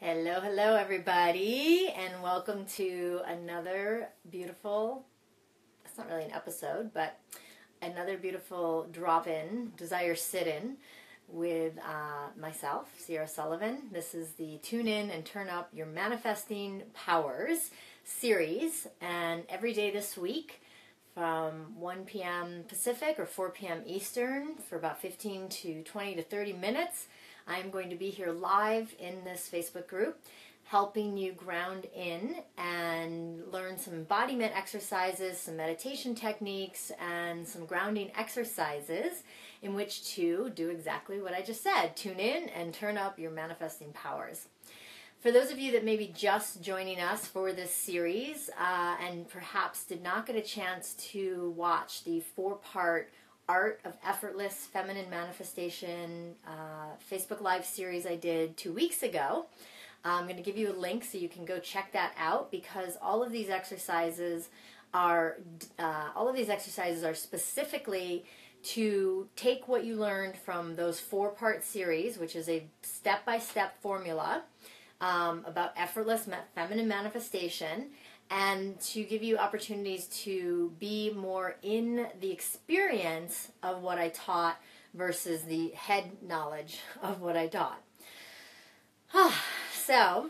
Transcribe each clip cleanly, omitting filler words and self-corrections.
Hello, hello everybody, and welcome to another beautiful, it's not really an episode, but another beautiful drop-in, desire sit-in with myself, Sierra Sullivan. This is the Tune In and Turn Up Your Manifesting Powers series, and every day this week from 1 p.m. Pacific or 4 p.m. Eastern for about 15 to 20 to 30 minutes, I'm going to be here live in this Facebook group, helping you ground in and learn some embodiment exercises, some meditation techniques, and some grounding exercises in which to do exactly what I just said. Tune in and turn up your manifesting powers. For those of you that may be just joining us for this series and perhaps did not get a chance to watch the 4-part Art of Effortless Feminine Manifestation Facebook Live series I did 2 weeks ago, I'm going to give you a link so you can go check that out, because all of these exercises are specifically to take what you learned from those 4-part series, which is a step-by-step formula about effortless feminine manifestation, and to give you opportunities to be more in the experience of what I taught versus the head knowledge of what I taught. So,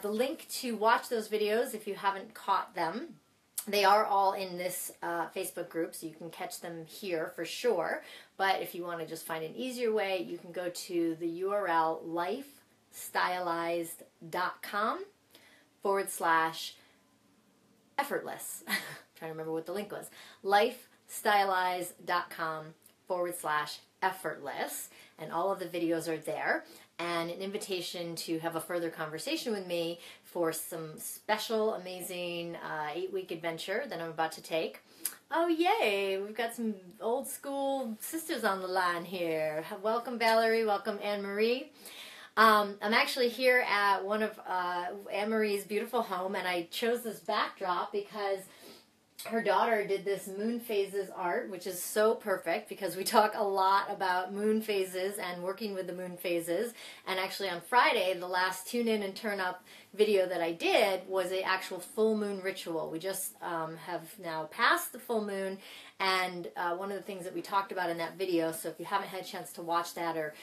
the link to watch those videos, if you haven't caught them, they are all in this Facebook group, so you can catch them here for sure. But if you want to just find an easier way, you can go to the URL lifestylized.com/effortless. Trying to remember what the link was. lifestylized.com/effortless. And all of the videos are there. And an invitation to have a further conversation with me for some special, amazing 8-week adventure that I'm about to take. Oh, yay! We've got some old school sisters on the line here. Welcome, Valerie. Welcome, Anne-Marie. I'm actually here at one of Anne-Marie's beautiful home, and I chose this backdrop because her daughter did this moon phases art, which is so perfect because we talk a lot about moon phases and working with the moon phases. And actually on Friday, the last Tune In and Turn Up video that I did was an actual full moon ritual. We just have now passed the full moon, and one of the things that we talked about in that video, so if you haven't had a chance to watch that, or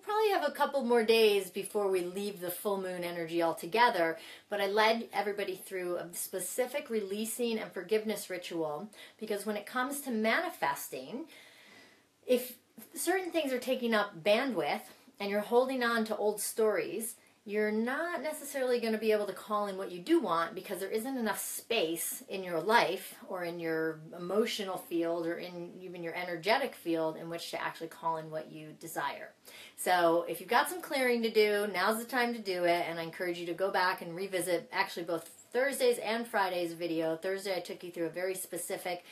probably have a couple more days before we leave the full moon energy altogether, but I led everybody through a specific releasing and forgiveness ritual, because when it comes to manifesting, if certain things are taking up bandwidth and you're holding on to old stories, you're not necessarily going to be able to call in what you do want, because there isn't enough space in your life or in your emotional field or in even your energetic field in which to actually call in what you desire. So if you've got some clearing to do, now's the time to do it, and I encourage you to go back and revisit actually both Thursday's and Friday's video. Thursday I took you through a very specific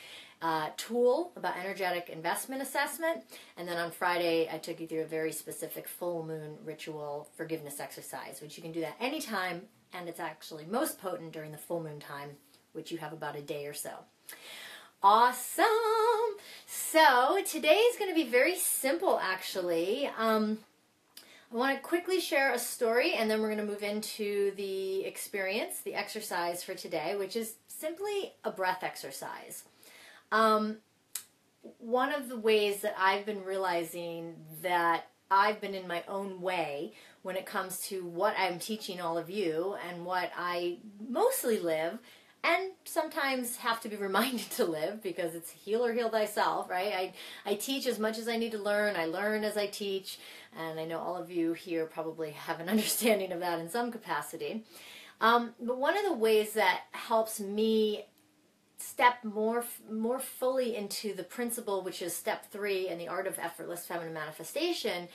tool about energetic investment assessment, and then on Friday I took you through a very specific full moon ritual forgiveness exercise, which you can do that anytime, and it's actually most potent during the full moon time, which you have about a day or so. Awesome! So today is going to be very simple, actually. I want to quickly share a story, and then we're going to move into the experience, the exercise for today, which is simply a breath exercise. One of the ways that I've been realizing that I've been in my own way when it comes to what I'm teaching all of you and what I mostly live, and sometimes have to be reminded to live, because it's heal or heal thyself, right? I teach as much as I need to learn. I learn as I teach, and I know all of you here probably have an understanding of that in some capacity. But one of the ways that helps me step more fully into the principle, which is step 3 in the Art of Effortless Feminine Manifestation,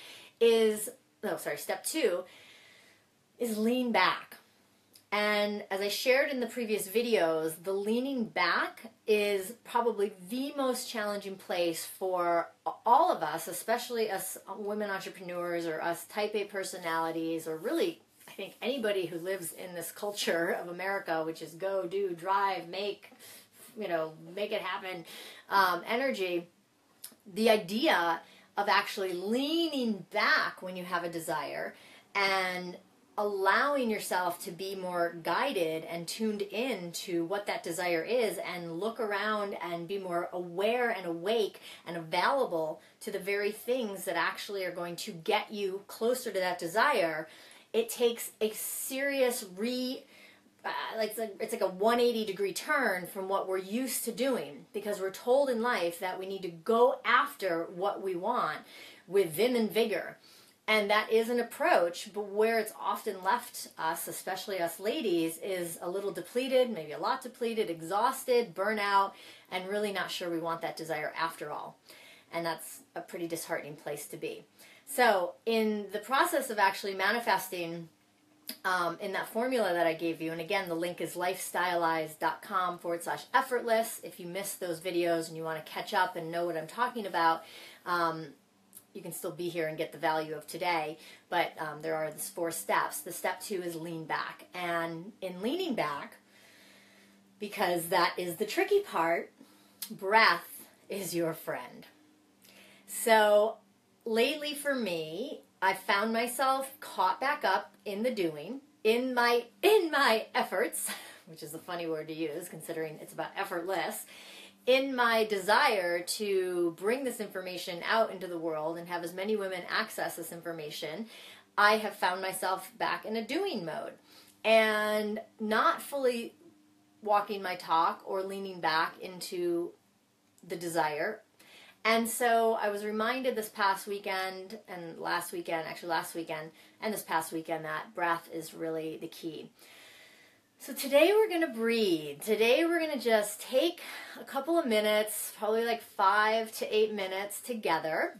step 2 is lean back. And as I shared in the previous videos, the leaning back is probably the most challenging place for all of us, especially us women entrepreneurs or us type A personalities, or really, I think, anybody who lives in this culture of America, which is go, do, drive, make it happen energy. The idea of actually leaning back when you have a desire and allowing yourself to be more guided and tuned in to what that desire is, and look around and be more aware and awake and available to the very things that actually are going to get you closer to that desire, it takes a serious it's like a 180-degree turn from what we're used to doing, because we're told in life that we need to go after what we want with vim and vigor. And that is an approach, but where it's often left us, especially us ladies, is a little depleted, maybe a lot depleted, exhausted, burnout, and really not sure we want that desire after all. And that's a pretty disheartening place to be. So in the process of actually manifesting, in that formula that I gave you, and again, the link is lifestyleize.com/effortless. If you missed those videos and you want to catch up and know what I'm talking about, you can still be here and get the value of today, but there are these 4 steps. The step 2 is lean back. And in leaning back, because that is the tricky part, breath is your friend. So lately for me, I found myself caught back up in the doing, in my efforts, which is a funny word to use considering it's about effortless, in my desire to bring this information out into the world and have as many women access this information. I have found myself back in a doing mode and not fully walking my talk or leaning back into the desire. And so I was reminded this past weekend and last weekend and this past weekend that breath is really the key. So today we're going to breathe. Today we're going to just take a couple of minutes, probably like 5 to 8 minutes together,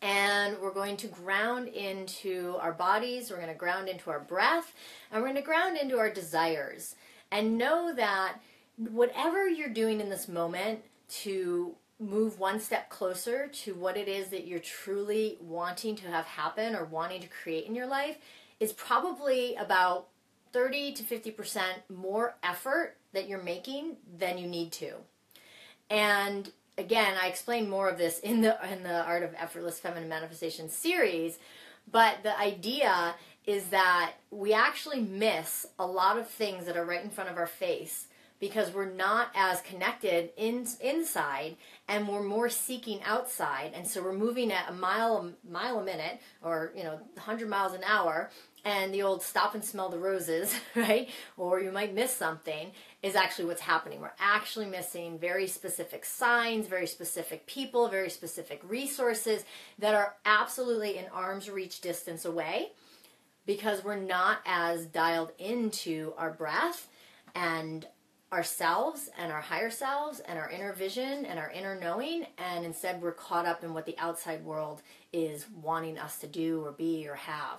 and we're going to ground into our bodies, we're going to ground into our breath, and we're going to ground into our desires. And know that whatever you're doing in this moment to move one step closer to what it is that you're truly wanting to have happen or wanting to create in your life is probably about 30 to 50% more effort that you're making than you need to. And again, I explain more of this in the Art of Effortless Feminine Manifestation series, but the idea is that we actually miss a lot of things that are right in front of our face because we're not as connected inside, and we're more seeking outside. And so we're moving at a mile a minute, or 100 miles an hour, and the old stop and smell the roses, right? Or you might miss something, is actually what's happening. We're actually missing very specific signs, very specific people, very specific resources that are absolutely in arm's reach distance away, because we're not as dialed into our breath and ourselves and our higher selves and our inner vision and our inner knowing, and instead we're caught up in what the outside world is wanting us to do or be or have.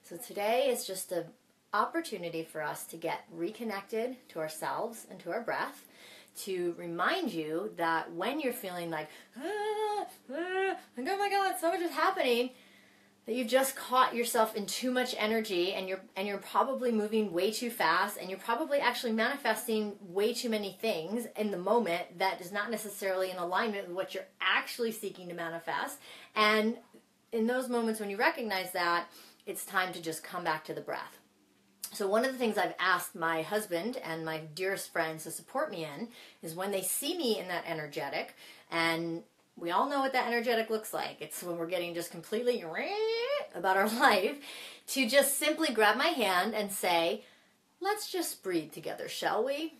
So today is just an opportunity for us to get reconnected to ourselves and to our breath, to remind you that when you're feeling like, oh my God, so much is happening, that you've just caught yourself in too much energy, and you're probably moving way too fast, and you're probably actually manifesting way too many things in the moment that is not necessarily in alignment with what you're actually seeking to manifest. And in those moments when you recognize that, it's time to just come back to the breath. So one of the things I've asked my husband and my dearest friends to support me in is when they see me in that energetic, and we all know what that energetic looks like. It's when we're getting just completely about our life, to just simply grab my hand and say, let's just breathe together, shall we?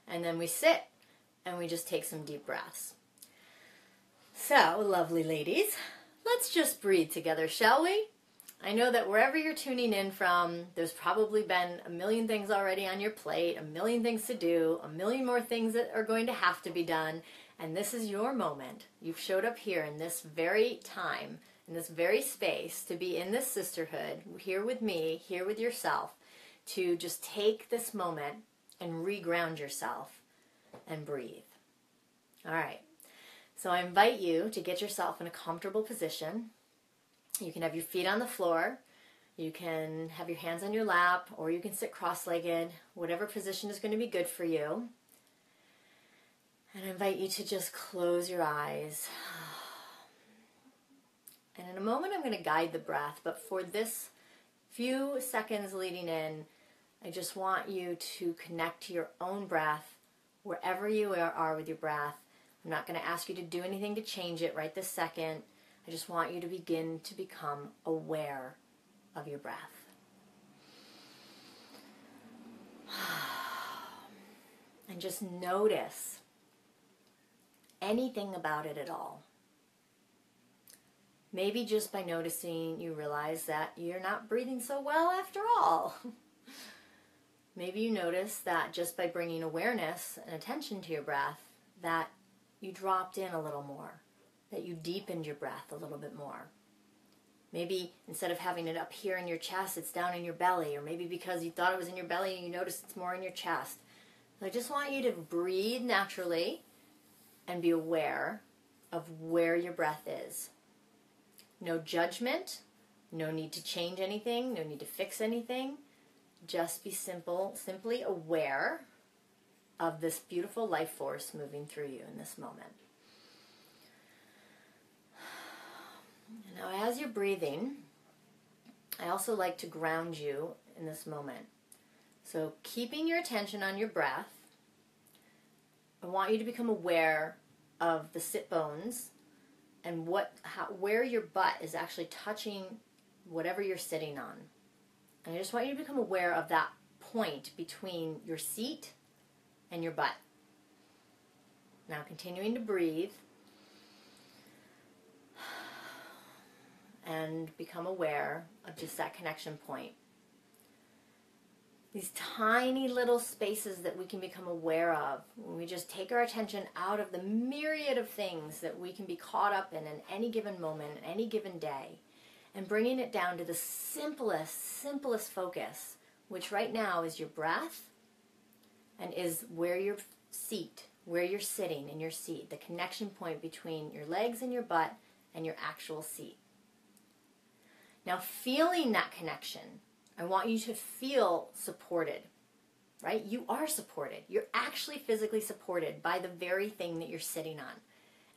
And then we sit and we just take some deep breaths. So, lovely ladies, let's just breathe together, shall we? I know that wherever you're tuning in from, there's probably been a million things already on your plate, a million things to do, a million more things that are going to have to be done. And this is your moment. You've showed up here in this very time, in this very space, to be in this sisterhood, here with me, here with yourself, to just take this moment and reground yourself and breathe. All right. So I invite you to get yourself in a comfortable position. You can have your feet on the floor. You can have your hands on your lap, or you can sit cross-legged, whatever position is going to be good for you. And I invite you to just close your eyes. And in a moment, I'm going to guide the breath. But for this few seconds leading in, I just want you to connect to your own breath, wherever you are with your breath. I'm not going to ask you to do anything to change it right this second. I just want you to begin to become aware of your breath. And just notice anything about it at all. Maybe just by noticing, you realize that you're not breathing so well after all. Maybe you notice that just by bringing awareness and attention to your breath, that you dropped in a little more, that you deepened your breath a little bit more. Maybe instead of having it up here in your chest, it's down in your belly, or maybe because you thought it was in your belly and you noticed it's more in your chest. So I just want you to breathe naturally and be aware of where your breath is. No judgment, no need to change anything, no need to fix anything. Just be simply aware of this beautiful life force moving through you in this moment. Now, as you're breathing, I also like to ground you in this moment. So keeping your attention on your breath, I want you to become aware of the sit bones and where your butt is actually touching whatever you're sitting on. And I just want you to become aware of that point between your seat and your butt. Now continuing to breathe and become aware of just that connection point. These tiny little spaces that we can become aware of when we just take our attention out of the myriad of things that we can be caught up in any given moment, any given day, and bringing it down to the simplest focus, which right now is your breath and is where you're sitting in your seat, the connection point between your legs and your butt and your actual seat. Now, feeling that connection, I want you to feel supported, right? You are supported. You're actually physically supported by the very thing that you're sitting on.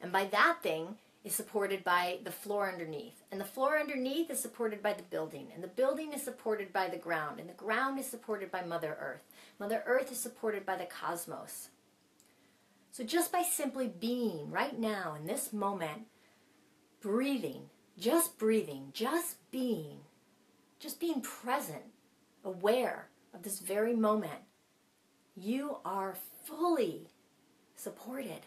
And by that thing is supported by the floor underneath. And the floor underneath is supported by the building. And the building is supported by the ground. And the ground is supported by Mother Earth. Mother Earth is supported by the cosmos. So just by simply being right now in this moment, breathing, just being present, aware of this very moment, you are fully supported.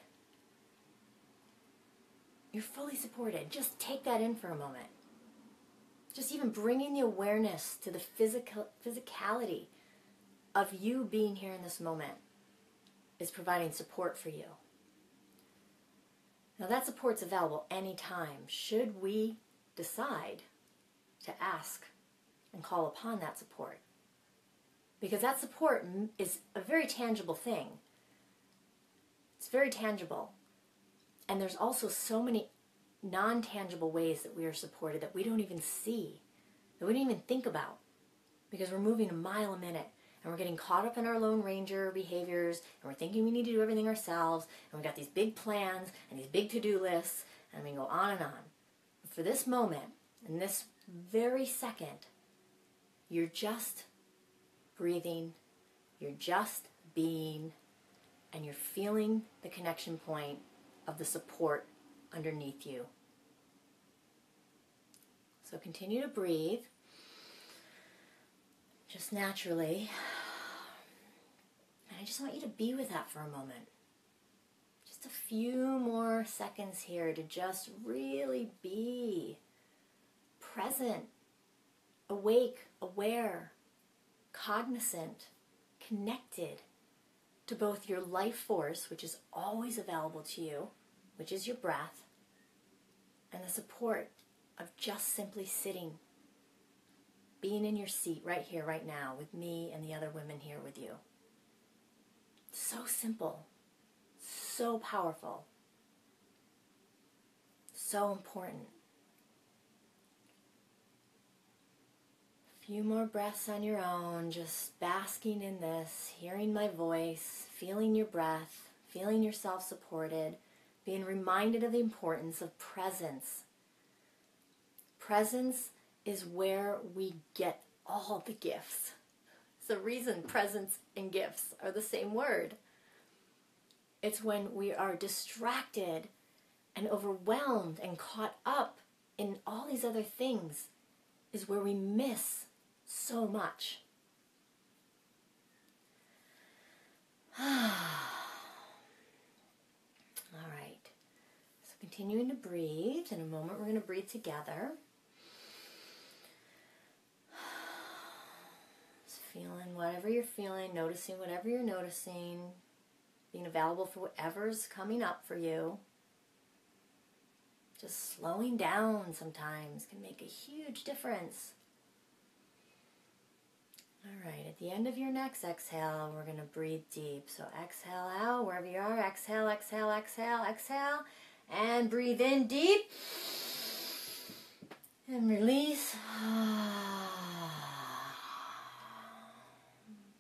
You're fully supported. Just take that in for a moment. Just even bringing the awareness to the physicality of you being here in this moment is providing support for you. Now that support's available anytime, should we decide to ask and call upon that support. Because that support is a very tangible thing. It's very tangible. And there's also so many non-tangible ways that we are supported that we don't even see, that we don't even think about. Because we're moving a mile a minute. And we're getting caught up in our Lone Ranger behaviors. And we're thinking we need to do everything ourselves. And we've got these big plans and these big to-do lists. And we go on and on. But for this moment, in this very second, you're just breathing, you're just being, and you're feeling the connection point of the support underneath you. So continue to breathe, just naturally. And I just want you to be with that for a moment. Just a few more seconds here to just really be present, awake, aware, cognizant, connected to both your life force, which is always available to you, which is your breath, and the support of just simply sitting, being in your seat right here, right now, with me and the other women here with you. So simple, so powerful, so important. Few more breaths on your own, just basking in this, hearing my voice, feeling your breath, feeling yourself supported, being reminded of the importance of presence. Presence is where we get all the gifts. It's the reason presence and gifts are the same word. It's when we are distracted and overwhelmed and caught up in all these other things is where we miss so much. All right. So continuing to breathe. In a moment we're going to breathe together. Just feeling whatever you're feeling, noticing whatever you're noticing, being available for whatever's coming up for you. Just slowing down sometimes can make a huge difference. All right, at the end of your next exhale, we're going to breathe deep. So exhale out, wherever you are, exhale, exhale, exhale, exhale, and breathe in deep. And release.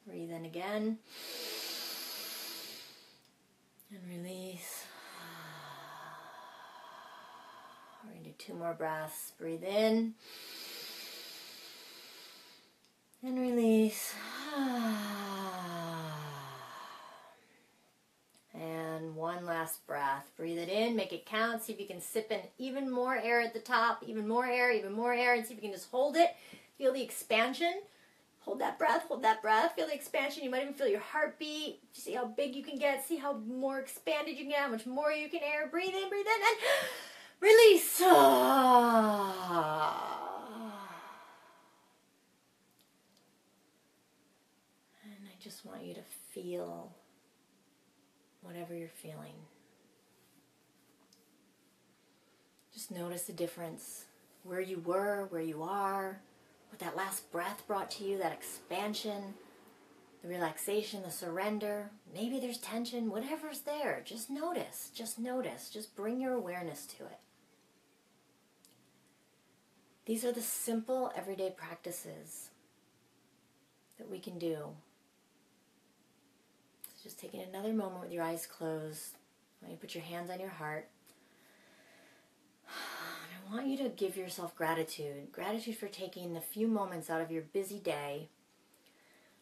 Breathe in again. And release. We're going to do 2 more breaths. Breathe in. And release. And 1 last breath. Breathe it in. Make it count. See if you can sip in even more air at the top. Even more air, and see if you can just hold it. Feel the expansion. Hold that breath, feel the expansion. You might even feel your heartbeat. See how big you can get, see how more expanded you can get, how much more you can air. Breathe in, and release. And I just want you to feel whatever you're feeling. Just notice the difference. Where you were, where you are, what that last breath brought to you, that expansion, the relaxation, the surrender. Maybe there's tension, whatever's there. Just notice, just bring your awareness to it. These are the simple everyday practices that we can do. So just taking another moment with your eyes closed. When you put your hands on your heart. I want you to give yourself gratitude. Gratitude for taking the few moments out of your busy day.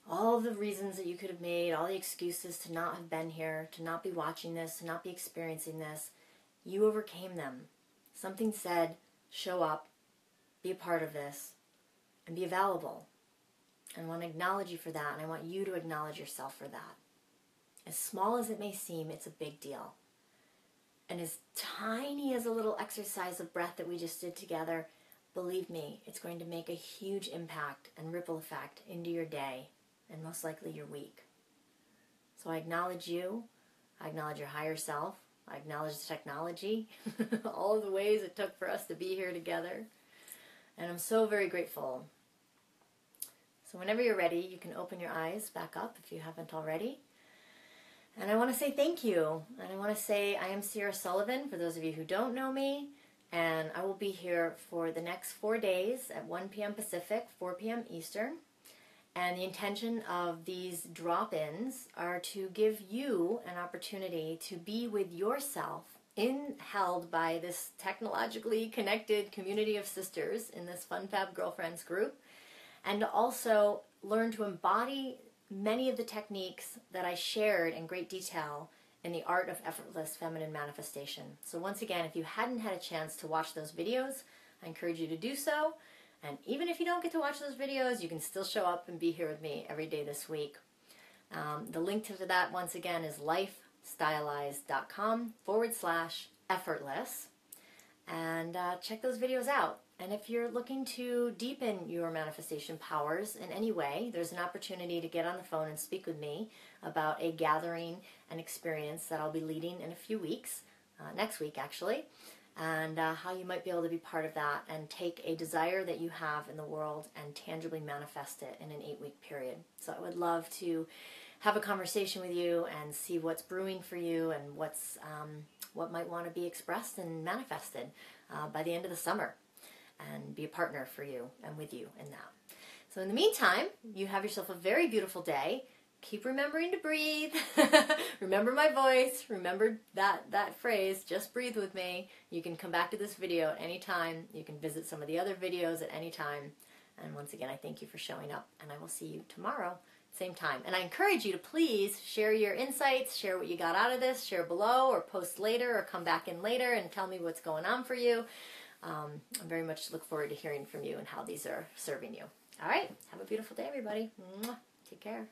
All of the reasons that you could have made, all the excuses to not have been here, to not be watching this, to not be experiencing this. You overcame them. Something said, show up, be a part of this, and be available. And I want to acknowledge you for that, and I want you to acknowledge yourself for that. As small as it may seem, it's a big deal. And as tiny as a little exercise of breath that we just did together, believe me, it's going to make a huge impact and ripple effect into your day and most likely your week. So I acknowledge you. I acknowledge your higher self. I acknowledge the technology, all of the ways it took for us to be here together. And I'm so very grateful. So whenever you're ready, you can open your eyes back up if you haven't already. And I want to say thank you. And I want to say I am Sierra Sullivan, for those of you who don't know me. And I will be here for the next 4 days at 1 p.m. Pacific, 4 p.m. Eastern. And the intention of these drop-ins are to give you an opportunity to be with yourself, held by this technologically connected community of sisters in this Fun Fab Girlfriends group. And to also learn to embody many of the techniques that I shared in great detail in the Art of Effortless Feminine Manifestation. So once again, if you hadn't had a chance to watch those videos, I encourage you to do so. And even if you don't get to watch those videos, you can still show up and be here with me every day this week. The link to that, once again, is lifestylized.com/effortless. And check those videos out. And if you're looking to deepen your manifestation powers in any way, there's an opportunity to get on the phone and speak with me about a gathering and experience that I'll be leading in a few weeks, next week actually, and how you might be able to be part of that and take a desire that you have in the world and tangibly manifest it in an 8-week period. So I would love to have a conversation with you and see what's brewing for you and what might want to be expressed and manifested by the end of the summer, and be a partner for you and with you in that. So in the meantime, you have yourself a very beautiful day. Keep remembering to breathe. Remember my voice. Remember that phrase, just breathe with me. You can come back to this video at any time. You can visit some of the other videos at any time. And once again, I thank you for showing up, and I will see you tomorrow, same time. And I encourage you to please share your insights, share what you got out of this, share below or post later or come back in later and tell me what's going on for you. I very much look forward to hearing from you and how these are serving you. All right. Have a beautiful day, everybody. Mwah. Take care.